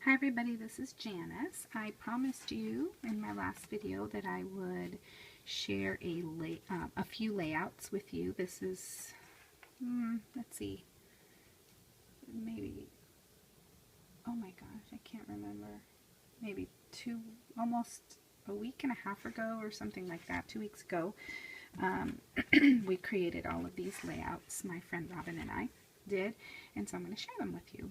Hi everybody, this is Janice. I promised you in my last video that I would share a few layouts with you. This is, let's see, maybe, oh my gosh, I can't remember, maybe almost a week and a half ago or something like that, 2 weeks ago, we created all of these layouts, my friend Robin and I did, and so I'm going to share them with you.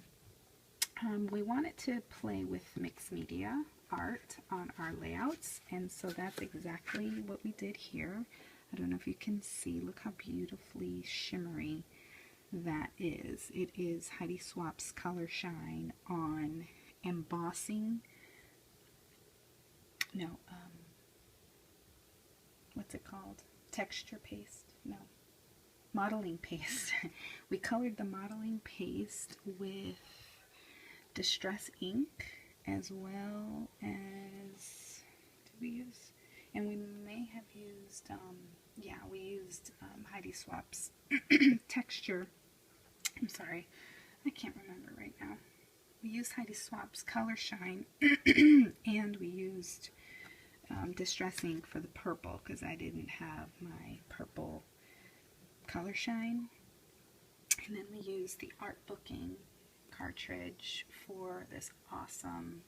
We wanted to play with mixed media art on our layouts, and so that's exactly what we did here. I don't know if you can see, look how beautifully shimmery that is. It is Heidi Swapp's Color Shine on embossing, no, what's it called? Texture paste? No, modeling paste. We colored the modeling paste with Distress ink, as well as, did we use, and we may have used, yeah, we used Heidi Swapp's texture, I'm sorry, I can't remember right now. We used Heidi Swapp's Color Shine, and we used Distress ink for the purple, because I didn't have my purple Color Shine. And then we used the Art Booking cartridge for this awesome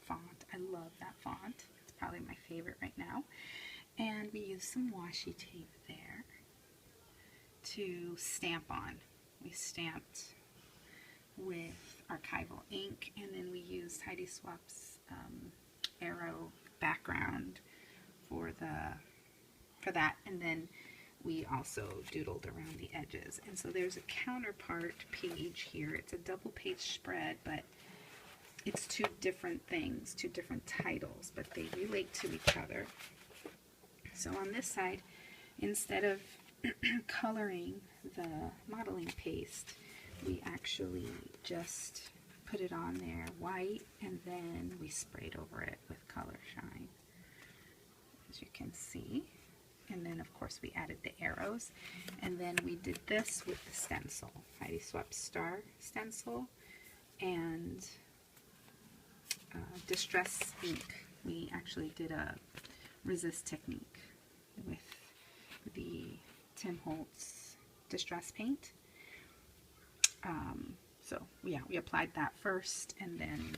font. I love that font. It's probably my favorite right now. And we used some washi tape there to stamp on. We stamped with archival ink, and then we used Heidi Swapp's arrow background for that, and then we also doodled around the edges. And so there's a counterpart page here. It's a double page spread, but it's two different things, two different titles, but they relate to each other. So on this side, instead of coloring the modeling paste, we actually just put it on there white, and then we sprayed over it with Color Shine, as you can see. And then of course we added the arrows, and then we did this with the stencil, Heidi Swapp Star stencil, and Distress ink. We actually did a resist technique with the Tim Holtz Distress paint. So yeah, we applied that first and then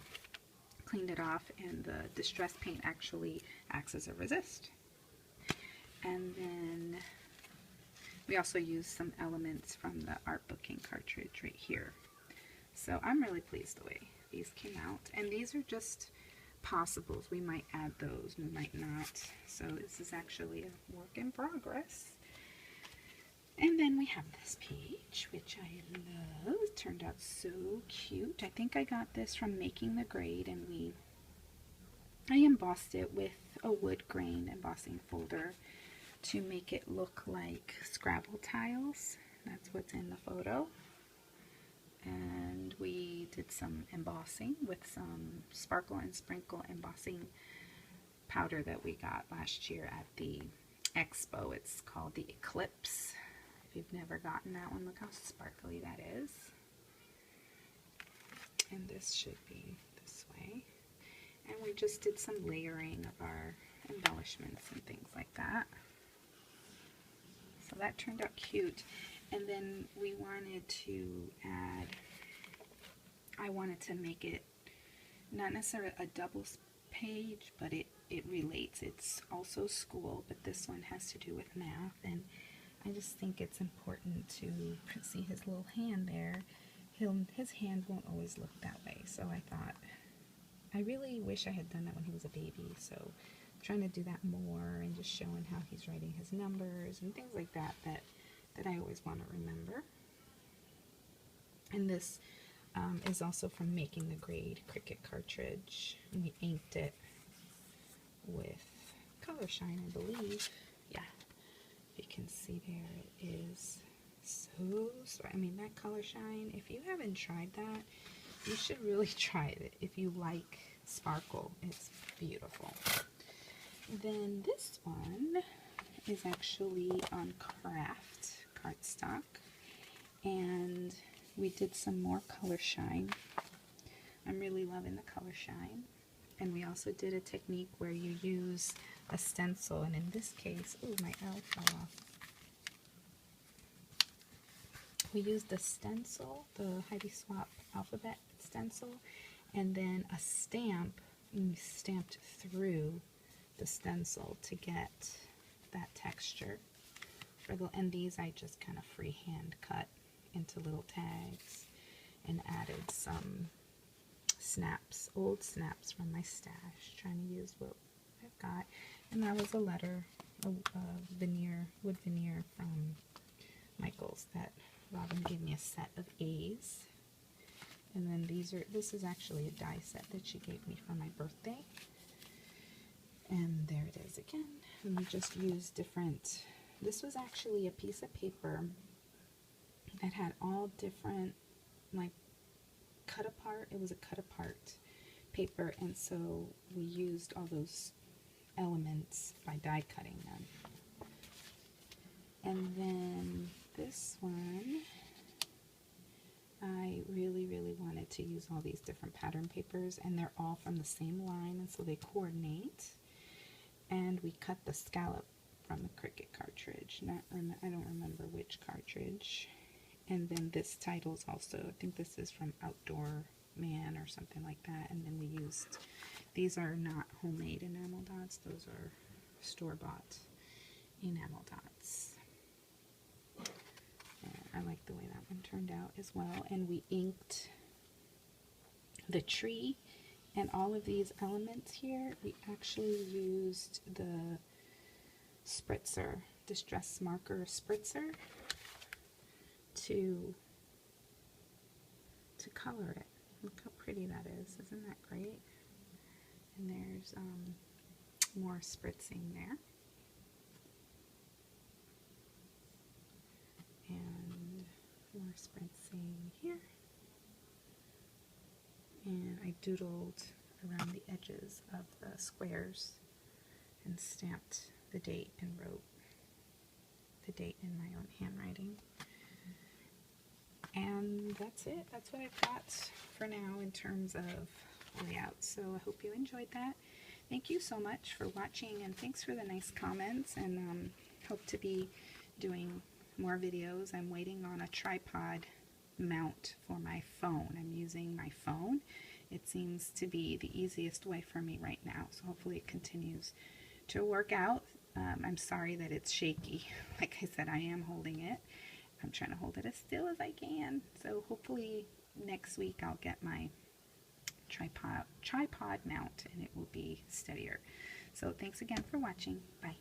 cleaned it off, and the Distress paint actually acts as a resist. And then we also used some elements from the Art Booking cartridge right here. So I'm really pleased the way these came out. And these are just possibles. We might add those, we might not. So this is actually a work in progress. And then we have this page, which I love. It turned out so cute. I think I got this from Making the Grade, and I embossed it with a wood grain embossing folder to make it look like Scrabble tiles. That's what's in the photo. And we did some embossing with some Sparkle and Sprinkle embossing powder that we got last year at the expo. It's called the Eclipse. If you've never gotten that one, look how sparkly that is. And this should be this way. And we just did some layering of our embellishments and things like that. So that turned out cute. And then we wanted to add, I wanted to make it not necessarily a double page, but it relates. It's also school, but this one has to do with math, and I just think it's important to see his little hand there. His hand won't always look that way, so I thought, I really wish I had done that when he was a baby, so trying to do that more and just showing how he's writing his numbers and things like that that I always want to remember. And this is also from Making the Grade Cricut cartridge, and we inked it with Color Shine, I believe. Yeah, you can see there, it is so, I mean, that Color Shine, if you haven't tried that, you should really try it. If you like sparkle, it's beautiful. Then this one is actually on craft cardstock, and we did some more Color Shine I'm really loving the color shine. And we also did a technique where you use a stencil, and in this case, oh, my L fell off. We used a stencil, the Heidi Swapp alphabet stencil, and then a stamp, and we stamped through the stencil to get that texture. And these I just kind of freehand cut into little tags and added some snaps, old snaps from my stash, trying to use what I've got. And that was a letter, a veneer, wood veneer from Michaels that Robin gave me a set of A's. And then this is actually a die set that she gave me for my birthday. And there it is again. And we just used different, this was actually a piece of paper that had all different, like, cut apart. It was a cut apart paper, and so we used all those elements by die cutting them. And then this one, I really wanted to use all these different pattern papers, and they're all from the same line, and so they coordinate. And we cut the scallop from the Cricut cartridge. I don't remember which cartridge. And then this title's also, I think this is from Outdoor Man or something like that. And then we used, these are not homemade enamel dots, those are store-bought enamel dots. And I like the way that one turned out as well. And we inked the tree and all of these elements here. We actually used the spritzer, Distress Marker spritzer, to color it. Look how pretty that is. Isn't that great? And there's more spritzing there. And more spritzing here. And I doodled around the edges of the squares and stamped the date and wrote the date in my own handwriting. And that's it. That's what I've got for now in terms of layout. So I hope you enjoyed that. Thank you so much for watching, and thanks for the nice comments, and hope to be doing more videos. I'm waiting on a tripod mount for my phone. I'm using my phone. It seems to be the easiest way for me right now, so hopefully it continues to work out. I'm sorry that it's shaky. Like I said, I am holding it. I'm trying to hold it as still as I can. So hopefully next week I'll get my tripod mount and it will be steadier. So thanks again for watching. Bye.